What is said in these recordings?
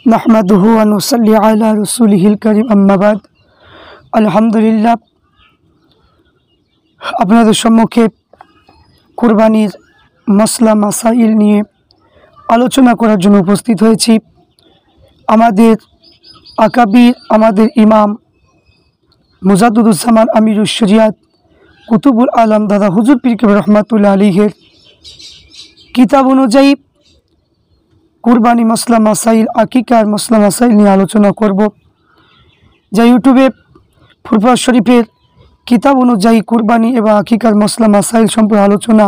नहमदुहु व नुसल्ली अला रसूलिहिल करीम अम्मा बाद। अल्हम्दुलिल्लाह আপনাদের সম্মুখে কুরবানির মসলা মাসাইল নিয়ে আলোচনা করার জন্য উপস্থিত হয়েছি। আমাদের আকাবির, আমাদের ইমাম মুজাদ্দুদুজ্জামান আমিরুশ শরিয়াত কুতুবুল আলম দাদা হুজুর পীর কেবল রহমাতুল্লাহ আলাইহির কিতাব অনুযায়ী কুরবানি মসলা মাসাইল, আকিকার মসলা মাসাইল নিয়ে আলোচনা করব। যা ইউটিউবে ফুরফুরা শরীফের কিতাব অনুযায়ী কুরবানি এবং আকিকার মসলা মাসাইল সম্পর্কে আলোচনা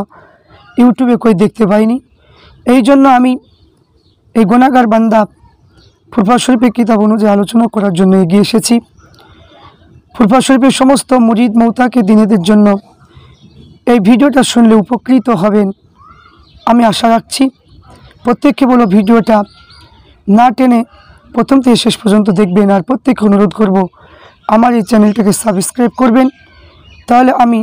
ইউটিউবে কই দেখতে পাইনি। এই জন্য আমি এই গুনাহগার বান্দা ফুরফুরা শরীফের কিতাব অনুযায়ী আলোচনা করার জন্য এগিয়ে এসেছি। ফুরফুরা শরীফের সমস্ত মুরিদ মৌতাকে দিনেদের জন্য এই ভিডিওটা শুনলে উপকৃত হবেন আমি আশা রাখছি। প্রত্যেককে বলো ভিডিওটা না টেনে প্রথম থেকে শেষ পর্যন্ত দেখবেন, আর প্রত্যেককে অনুরোধ করব আমার এই চ্যানেলটাকে সাবস্ক্রাইব করবেন। তাহলে আমি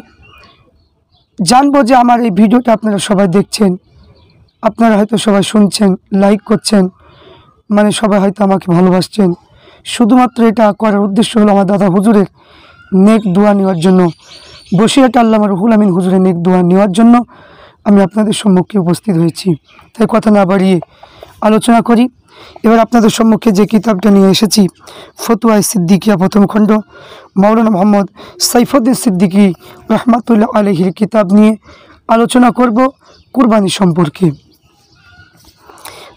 জানবো যে আমার এই ভিডিওটা আপনারা সবাই দেখছেন, আপনারা হয়তো সবাই শুনছেন, লাইক করছেন, মানে সবাই হয়তো আমাকে ভালোবাসছেন। শুধুমাত্র এটা করার উদ্দেশ্য হলো আমার দাদা হুজুরের নেক দোয়া নেওয়ার জন্য, বসিরহাট আল্লামা রুহুল আমিন হুজুরের নেক দোয়া নেওয়ার জন্য আমি আপনাদের সম্মুখে উপস্থিত হয়েছি। তাই কথা না বাড়িয়ে আলোচনা করি। এবার আপনাদের সম্মুখে যে কিতাবটা নিয়ে এসেছি, ফতুয়ায়ে সিদ্দিকিয়া প্রথম খণ্ড, মাওলানা মোহাম্মদ সাইফুদ্দিন সিদ্দিকী রহমাতুল্লাহ আলাইহির কিতাব নিয়ে আলোচনা করব কুরবানি সম্পর্কে।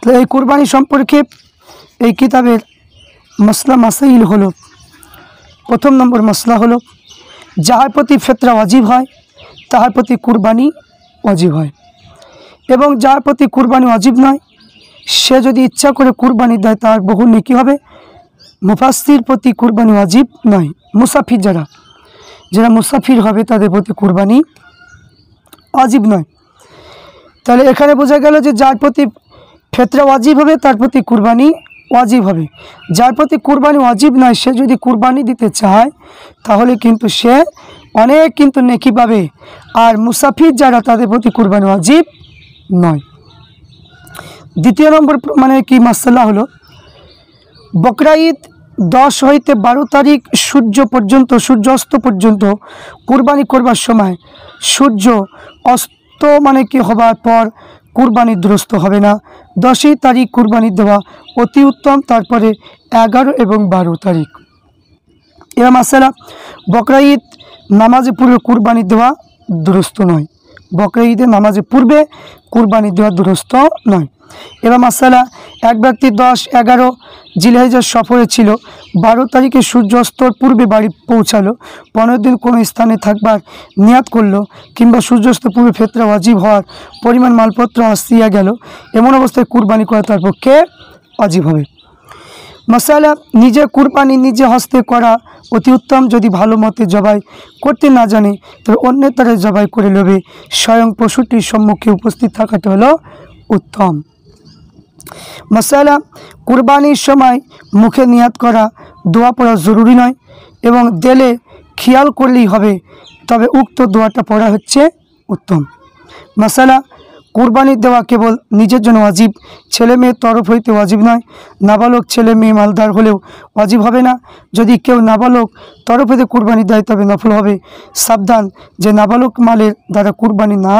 তো এই কুরবানি সম্পর্কে এই কিতাবের মসলা মাসাইল হলো, প্রথম নম্বর মসলা হলো যাহার প্রতি ফিতরা ওয়াজিব হয় তাহার প্রতি কুরবানি ওয়াজিব হয়, এবং যার প্রতি কুরবানি ওয়াজিব নয় সে যদি ইচ্ছা করে কুরবানি দেয় তার বহু নেকি হবে। মুফাসসির প্রতি কুরবানি ওয়াজিব নয়, মুসাফির যারা মুসাফির হবে তাদের প্রতি কুরবানি ওয়াজিব নয়। তাহলে এখানে বোঝা গেল যে যার প্রতি ফিতরা ওয়াজিব হবে তার প্রতি কুরবানি ওয়াজিব হবে। যার প্রতি কুরবানি ওয়াজিব নয় সে যদি কুরবানি দিতে চায় তাহলে কিন্তু সে অনেক কিন্তু নেকি পাবে। আর মুসাফির যারা তাদের প্রতি কুরবানি ওয়াজিব নয়। দ্বিতীয় নম্বর মানে কি মাসলা হলো, বকরা ঈদ 10 হইতে 12 তারিখ সূর্যাস্ত পর্যন্ত কুরবানি করবার সময় সূর্য অস্ত মানে কি হবার পর কুরবানি দুরস্ত হবে না। 10ই তারিখ কুরবানি দেওয়া অতি উত্তম, তারপরে 11 এবং 12 তারিখ। এবার মাসালা, বকরা ঈদ নামাজে পূর্বে কুরবানি দেওয়া দুরস্ত নয়, বকরা ঈদের নামাজে পূর্বে কুরবানি দেওয়া দুরস্ত নয়। এবার মাসালা, এক ব্যক্তি 10-11 জিলহজ্জার সফরে ছিল, 12 তারিখে সূর্যাস্তর পূর্বে বাড়ি পৌঁছালো, 15 দিন কোনো স্থানে থাকবার নিয়াত করলো, কিংবা সূর্যাস্ত পূর্বে ফিতরা ওয়াজিব হওয়ার পরিমাণ মালপত্র আসিয়া গেল, এমন অবস্থায় কুরবানি করা তার পক্ষে ওয়াজিব হবে। মাসালা, নিজে কুরবানি নিজে হস্তে করা অতি উত্তম। যদি ভালো মতে জবাই করতে না জানে তবে অন্যের দ্বারা জবাই করে নেবে, স্বয়ং পশুটির সম্মুখে উপস্থিত থাকাটা হলো উত্তম। মাসালা, কুরবানির সময় মুখে নিয়াত করা, দোয়া পড়া জরুরি নয় এবং দিলে খেয়াল করলেই হবে, তবে উক্ত দোয়াটা পড়া হচ্ছে উত্তম। মাসালা, কুরবানি দেওয়া কেবল নিজের জন্য ওয়াজিব, ছেলে মেয়ের তরফ হইতে ওয়াজিব নয়। নাবালক ছেলে মেয়ে মালদার হলেও ওয়াজিব হবে না। যদি কেউ নাবালক তরফ হইতে কুরবানি দেয় তবে নফল হবে। সাবধান যে নাবালক মালের দ্বারা কুরবানি না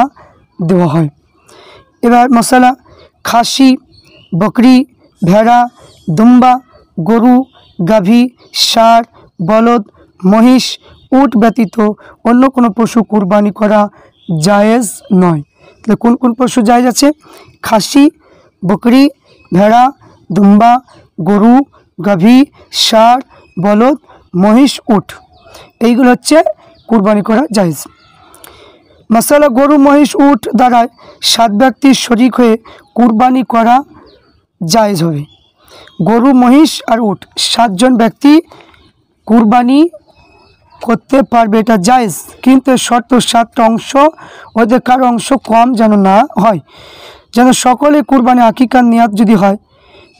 দেওয়া হয়। এবার মশালা, খাসি, বকরি, ভেড়া, দুম্বা, গরু, গাভী, ষাঁড়, বলদ, মহিষ, উট ব্যতীত অন্য কোনো পশু কুরবানি করা জায়েজ নয়। তাহলে কোন কোন পশু জায়েজ আছে? খাসি, বকরি, ভেড়া, দুম্বা, গরু, গাভী, ষাঁড়, বলদ, মহিষ, উট, এইগুলো হচ্ছে কুরবানি করা জায়েজ। মাসালা, গরু, মহিষ, উট দ্বারা 7 ব্যক্তির শরিক হয়ে কুরবানি করা জায়েজ হবে। গরু, মহিষ আর উট 7 জন ব্যক্তি কুরবানি করতে পারবে, এটা জায়েজ। কিন্তু শর্ত 7টা অংশ, ওদের কারো অংশ কম যেন না হয়। যেন সকলে কুরবানি আকিকার নিয়াত যদি হয়,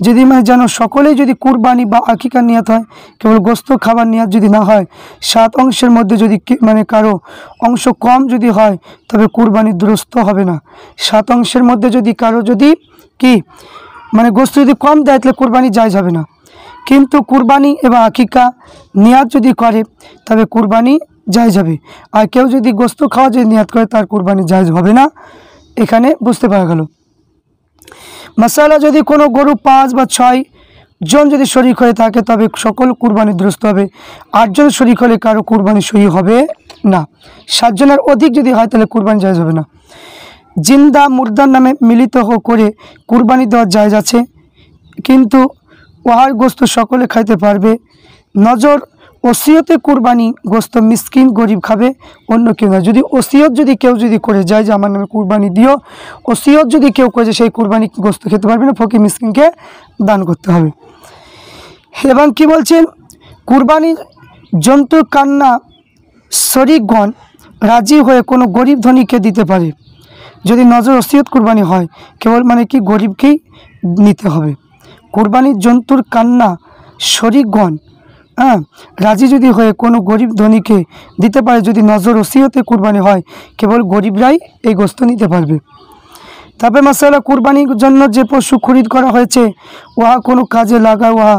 যদি মানে যেন সকলেই যদি কুরবানি বা আকিকার নিয়াত হয়, কেবল গোস্ত খাবার নিয়াত যদি না হয়, 7 অংশের মধ্যে যদি মানে কারো অংশ কম যদি হয় তবে কুরবানি দুরস্ত হবে না। 7 অংশের মধ্যে যদি কারো যদি কি মানে গোস্ত যদি কম দেয় তাহলে কুরবানি জায়েজ হবে না, কিন্তু কুরবানি এবং আকিকা নিয়াত যদি করে তবে কুরবানি জায়েজ হবে। আর কেউ যদি গোস্ত খাওয়া যদি নিয়াত করে তার কুরবানি জায়েজ হবে না। এখানে বুঝতে পারা গেল। মাসালা, যদি কোনো গরু 5 বা 6 জন যদি শরিক হয়ে থাকে তবে সকল কুরবানি দুরুস্ত হবে। 8 জন শরিক হলে কারো কুরবানি সহি হবে না। 7 জনের অধিক যদি হয় তাহলে কুরবানি জায়েজ হবে না। জিন্দা মুর্দার নামে মিলিত করে কুরবানি দেওয়া জায়েজ আছে, কিন্তু উহার গোস্ত সকলে খাইতে পারবে। নজর ওসিয়তে কুরবানি গোস্ত মিসকিন গরিব খাবে, অন্য কেউ না। যদি ওসিয়ত যদি কেউ যদি করে যায় যে আমার নামে কুরবানি দিও, ওসিয়ত যদি কেউ করে সেই কুরবানি গোস্ত খেতে পারবে না, ফকির মিসকিনকে দান করতে হবে। এবং কি বলছেন, কুরবানির জন্তু কান্না শরিকগণ রাজি হয়ে কোনো গরিব ধনীকে দিতে পারে। যদি নজর ওসিয়ত কুরবানি হয় কেবল মানে কি গরিবকেই নিতে হবে। কুরবানির জন্তুর কান্না শরিকগণ রাজি যদি হয়ে কোনো গরিব ধনীকে দিতে পারে, যদি নজর ওসিয়তে কুরবানি হয় কেবল গরিবরাই এই গোস্ত নিতে পারবে। তবে মাসালা, কুরবানির জন্য যে পশু খরিদ করা হয়েছে উহা কোনো কাজে লাগায় উহা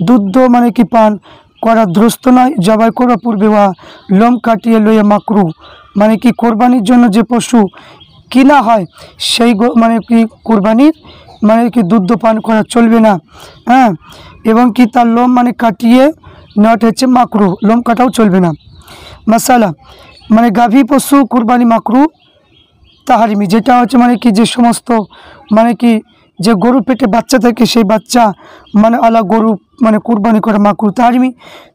দুধ মানে কি পান করা দ্রস্ত নয়। জবাই করার পূর্বে উহা লোম কাটিয়ে লইয়া মাকরু, মানে কি কোরবানির জন্য যে পশু কিনা হয় সেই মানে কি কুরবানির মানে কি দুধ পান করা চলবে না। এবং কি তার লোম মানে কাটিয়ে নেওয়াটা হচ্ছে মাকরু, লোম কাটাও চলবে না। মাসালা, মানে গাভী পশু কুরবানি মাকরু তাহারিমি, যেটা হচ্ছে মানে কি যে সমস্ত মানে কি যে গরু পেটে বাচ্চা থাকে সেই বাচ্চা মানে আলা গরু মানে কুরবানি করা মাকরু তাহারিমি।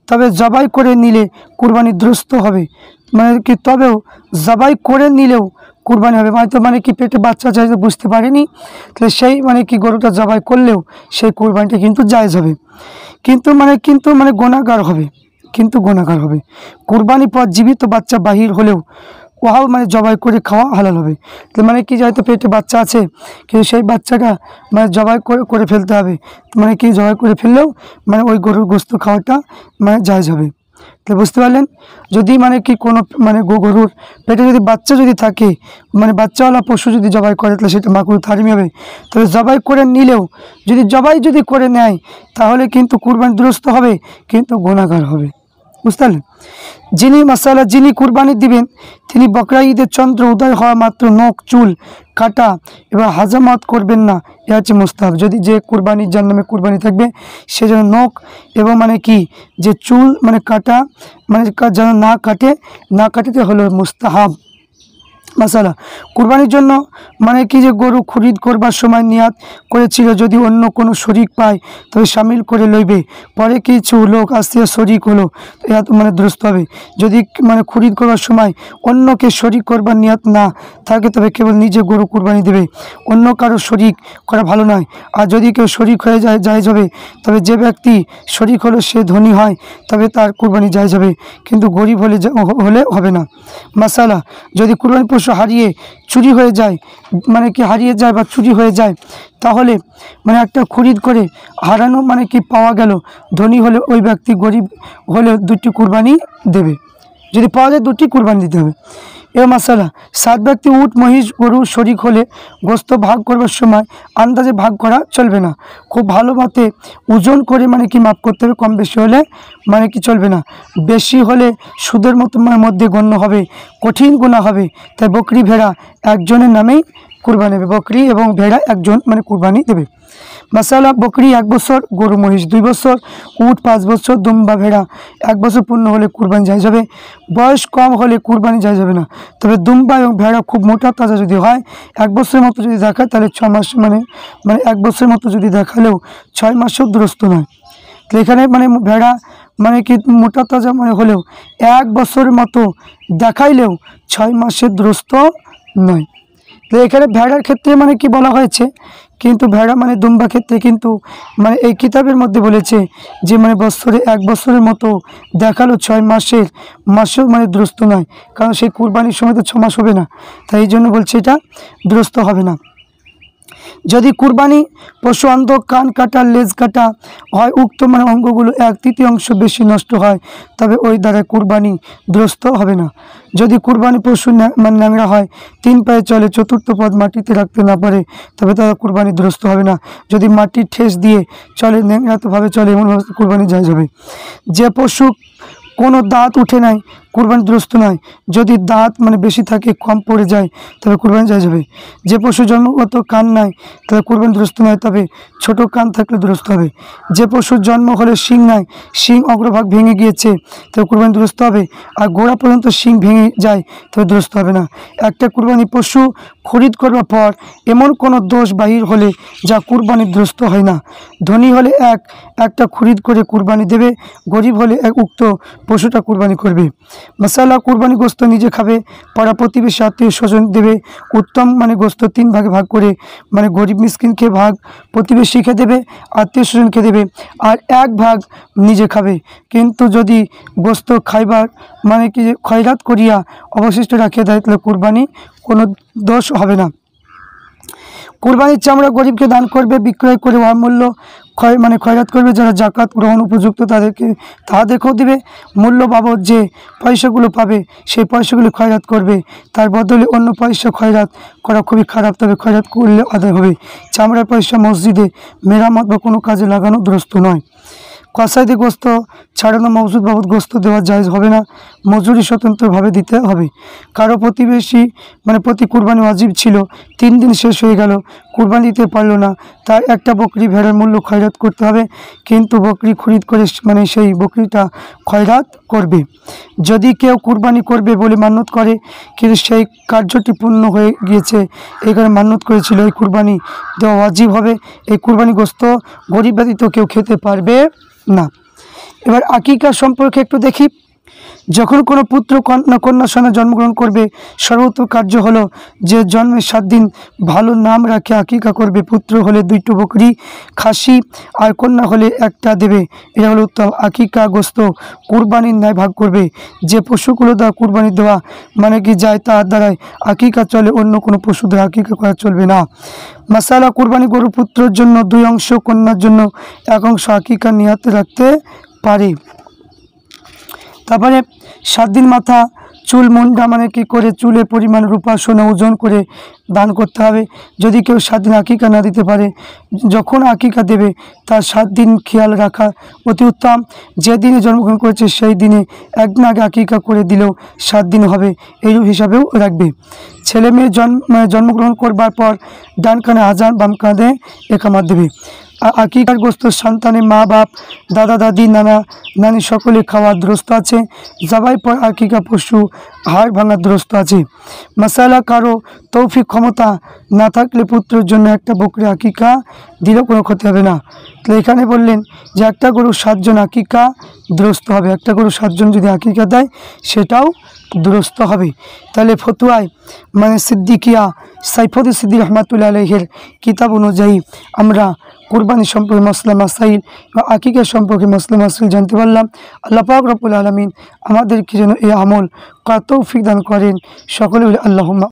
তবে জবাই করে নিলে কুরবানি দুরুস্ত হবে, মানে কি তবেও জবাই করে নিলেও কুরবানি হবে। হয়তো মানে কি পেটে বাচ্চা যায় বুঝতে পারেনি, তাহলে সেই মানে কি গরুটা জবাই করলেও সেই কুরবানিটা কিন্তু জায়েজ হবে, কিন্তু মানে গুনাহগার হবে, কিন্তু গুনাহগার হবে। কুরবানি পর জীবিত বাচ্চা বাহির হলেও উহাও মানে জবাই করে খাওয়া হালাল হবে। তো মানে কি হয়তো পেটে বাচ্চা আছে কিন্তু সেই বাচ্চাটা মানে জবাই করে ফেলতে হবে, মানে কি জবাই করে ফেললেও মানে ওই গরুর গোস্ত খাওয়াটা মানে জায়েজ হবে। তো বুঝতে পারলেন, যদি মানে কি কোনো মানে গরুর পেটে যদি বাচ্চা যদি থাকে মানে বাচ্চাওয়ালা পশু যদি জবাই করে তাহলে সেটা মাকরু তাহরিমি হবে। তবে জবাই করে নিলেও যদি করে নেয় তাহলে কিন্তু কুরবানি দুরুস্ত হবে, কিন্তু গুনাহগার হবে। বুঝতে পারলেন। যিনি কুরবানি দিবেন তিনি বকরা ঈদের চন্দ্র উদয় হওয়া মাত্র নখ চুল কাটা এবং হাজামাত করবেন না, এ হচ্ছে মুস্তাহাব। যদি যে কুরবানির যার নামে কুরবানি থাকবে সে যেন নখ এবং মানে কি যে চুল মানে কাটা মানে যেন না কাটিতে হলো মুস্তাহাব। মাসালা, কুরবানির জন্য মানে কি যে গরু খরিদ করবার সময় নিয়াত করেছিল যদি অন্য কোনো শরিক পায় তবে শামিল করে লইবে, পরে কিছু লোক আসিয়া শরিক হলো এরা তো মানে দুরুস্ত হবে। যদি মানে খরিদ করবার সময় অন্যকে শরিক করবার নিয়াত না থাকে তবে কেবল নিজে গরু কুরবানি দেবে, অন্য কারো শরিক করা ভালো নয়। আর যদি কেউ শরিক হয়ে যায় জায়েজ হবে, তবে যে ব্যক্তি শরিক হলো সে ধনী হয় তবে তার কুরবানি জায়েজ হবে, কিন্তু গরিব হলে হবে না। মাসালা, যদি কুরবানি পশু হারিয়ে চুরি হয়ে যায় মানে কি হারিয়ে যায় বা চুরি হয়ে যায় তাহলে মানে একটা খরিদ করে হারানো মানে কি পাওয়া গেল, ধনী হলে ওই ব্যক্তি গরিব হলে 2টি কুরবানি দেবে, যদি পাওয়া যায় 2টি কুরবানি দিতে হবে। এ মাসালা, 7 ব্যক্তি উট মহিষ গরু শরিক হলে গোস্ত ভাগ করবার সময় আন্দাজে ভাগ করা চলবে না, খুব ভালো মতে ওজন করে মানে কি মাপ করতে হবে, কম বেশি হলে মানে কি চলবে না। বেশি হলে সুদের মধ্যে গণ্য হবে, কঠিন গুনাহ হবে। তাই বকরি ভেড়া একজনের নামেই কুরবানি দেবে, বকরি এবং ভেড়া একজন মানে কুরবানি দেবে। মাসালা, বকরি 1 বছর, গরু মহিষ 2 বছর, উট 5 বছর, দুম্বা ভেড়া 1 বছর পূর্ণ হলে কুরবানি জায়েজ হবে। বয়স কম হলে কুরবানি জায়েজ হবে না। তবে দুম্বা এবং ভেড়া খুব মোটা তাজা যদি হয় 1 বছরের মতো যদি দেখায় তাহলে 6 মাস মানে 1 বছরের মতো যদি দেখালেও 6 মাসেও দুরুস্ত নয়। তো এখানে মানে ভেড়া মানে কি মোটা তাজা মানে হলেও 1 বছরের মতো দেখাইলেও 6 মাসের দুরুস্ত নয়। তো এখানে ভেড়ার ক্ষেত্রে মানে কি বলা হয়েছে, কিন্তু ভেড়া মানে দুম্বা ক্ষেত্রে কিন্তু মানে এই কিতাবের মধ্যে বলেছে যে মানে 1 বছরের মতো দেখালো 6 মাসেও মানে দুরুস্ত নয়, কারণ সেই কুরবানির সময় তো 6 মাস হবে না, তাই এই জন্য বলছে এটা দুরুস্ত হবে না। যদি কুরবানি পশু অন্ধ, কান কাটা, লেজ কাটা হয়, উক্ত অঙ্গগুলো 1/3 বেশি নষ্ট হয়, তবে ওই দ্বারা কুরবানি দুরস্ত হবে না। যদি কুরবানি পশু ন্যাংরা হয়, 3 পায়ে চলে, চতুর্থ পদ মাটিতে রাখতে না পারে, তবে তারা কুরবানি দুরস্ত হবে না। যদি মাটির ঠেস দিয়ে চলে, ন্যাংরাতভাবে চলে, এমনভাবে কুরবানি জায়েজ হবে। যে পশু কোনো দাঁত উঠে নাই, কুরবানি দুরস্ত নয়। যদি দাঁত বেশি থাকে, কম পড়ে যায়, তবে কুরবানি জায়েজ হবে। যে পশু জন্মগত কান নাই, তবে কুরবানি দুরস্ত নয়, তবে ছোট কান থাকলে দুরস্ত হবে। যে পশুর জন্ম হলে শিং নাই, শিং অগ্রভাগ ভেঙে গিয়েছে, তবে কুরবানি দুরস্ত হবে। আর গোড়া পর্যন্ত শিং ভেঙে যায়, তবে দুরস্ত হবে না। একটা কুরবানি পশু খরিদ করবার পর এমন কোনো দোষ বাহির হলে যা কুরবানি দুরস্ত হয় না। ধনী হলে একটা খরিদ করে কুরবানি দেবে, গরিব হলে উক্ত পশুটা কুরবানি করবে। মশালা, কুরবানি গোস্ত নিজে খাবে, পাড়া প্রতিবেশী আত্মীয় স্বজন দেবে। উত্তম গোস্ত 3 ভাগে ভাগ করে, গরিব মিসকিনকে ভাগ, প্রতিবেশীকে দেবে, আত্মীয় স্বজনকে দেবে, আর 1 ভাগ নিজে খাবে। কিন্তু যদি গোস্ত খাইবার খয়রাত করিয়া অবশিষ্ট রাখিয়া দেয়, তাহলে কুরবানি কোনো দোষ হবে না। কুরবানির চামড়া গরিবকে দান করবে, বিক্রয় করে উহার মূল্য খয়রাত করবে। যারা জাকাত গ্রহণ উপযুক্ত তাহাদেরকেও দেবে। মূল্য বাবদ যে পয়সাগুলো পাবে, সেই পয়সাগুলো খয়রাত করবে। তার বদলে অন্য পয়সা খয়রাত করা খুবই খারাপ, তবে খয়রাত করলে আদায় হবে। চামড়ার পয়সা মসজিদে মেরামত বা কোনো কাজে লাগানো দুরস্ত নয়। কসাইতে গোস্ত ছাড়ানো মজুদ বাবদ গোস্ত দেওয়া জায়েজ হবে না, মজুরি স্বতন্ত্রভাবে দিতে হবে। কারো প্রতিবেশী প্রতি কুরবানি ওয়াজিব ছিল, 3 দিন শেষ হয়ে গেল, কুরবানি দিতে পারলো না, তার একটা বকরি ভেড়ার মূল্য খয়রাত করতে হবে। কিন্তু বকরি খরিদ করে সেই বকরিটা খয়রাত করবে। যদি কেউ কুরবানি করবে বলে মান্যত করে, কিন্তু সেই কার্যটি পূর্ণ হয়ে গিয়েছে, এই কারণে মান্যত করেছিল, এই কুরবানি দেওয়া ওয়াজিব হবে। এই কুরবানি গোস্ত গরিব ব্যতীত কেউ খেতে পারবে না। এবার আকিকা সম্পর্কে একটু দেখি। যখন কোনো পুত্র কন্যা সন্তান জন্মগ্রহণ করবে, সর্বোত্তম কার্য হলো যে জন্মের 7 দিন ভালো নাম রাখে আকিকা করবে। পুত্র হলে 2টো বকরি, খাসি, আর কন্যা হলে 1টা দেবে। এটা হলো উত্তম। আকিকা গোস্ত কুরবানির ন্যায় ভাগ করবে। যে পশুগুলো দ্বারা কুরবানি দেওয়া যায়, তার দ্বারাই আকিকা চলে, অন্য কোনো পশু দ্বারা আকিকা করা চলবে না। মাসালা, কুরবানি গরু পুত্রের জন্য 2 অংশ, কন্যার জন্য 1 অংশ আকিকা নিয়তে রাখতে পারে। তারপরে 7 দিন মাথা চুল মুন্ডা করে চুলের পরিমাণ রূপা সোনা ওজন করে দান করতে হবে। যদি কেউ 7 দিন আকিকা না দিতে পারে, যখন আকিকা দেবে তার 7 দিন খেয়াল রাখা অতি উত্তম। যে দিনে জন্মগ্রহণ করেছে সেই দিনে একদিন আগে আকিকা করে দিলেও 7 দিন হবে, এইরূপ হিসাবেও রাখবে। ছেলে মেয়ে জন্মগ্রহণ করবার পর ডান কানে আজান, বাম কাঁধে একামত দেবে। আকিকার গোস্ত সন্তানের মা বাপ, দাদা দাদি, নানা নানি সকলে খাওয়া দুরস্ত আছে। জবাই পর আকিকা পশু হাড় ভাঙা দুরস্ত আছে। মশালা, কারো তৌফিক ক্ষমতা না থাকলে পুত্রের জন্য 1টা বকরি আকিকা দিলেও কোনো ক্ষতি হবে না। তো এখানে বললেন যে 1টা গরু 7 জন আকিকা দুরস্ত হবে। 1টা গরু 7 জন যদি আকিকা দেয়, সেটাও দুরস্ত হবে। তাহলে ফতুয়ায় সিদ্দিকিয়া সাইফুদ্দিন সিদ্দিক রহমাতুল্লাহ আলাইহির কিতাব অনুযায়ী আমরা কুরবানি সম্পর্কে মাসলা মাসাইল বা আকিকা সম্পর্কে মাসলা মাসাইল জানতে পারলাম। আল্লাহ পাক রব্বুল আলামিন আমাদেরকে যেন এই আমল করার তৌফিক দান করেন। সকলে বলে আল্লাহুম্মা।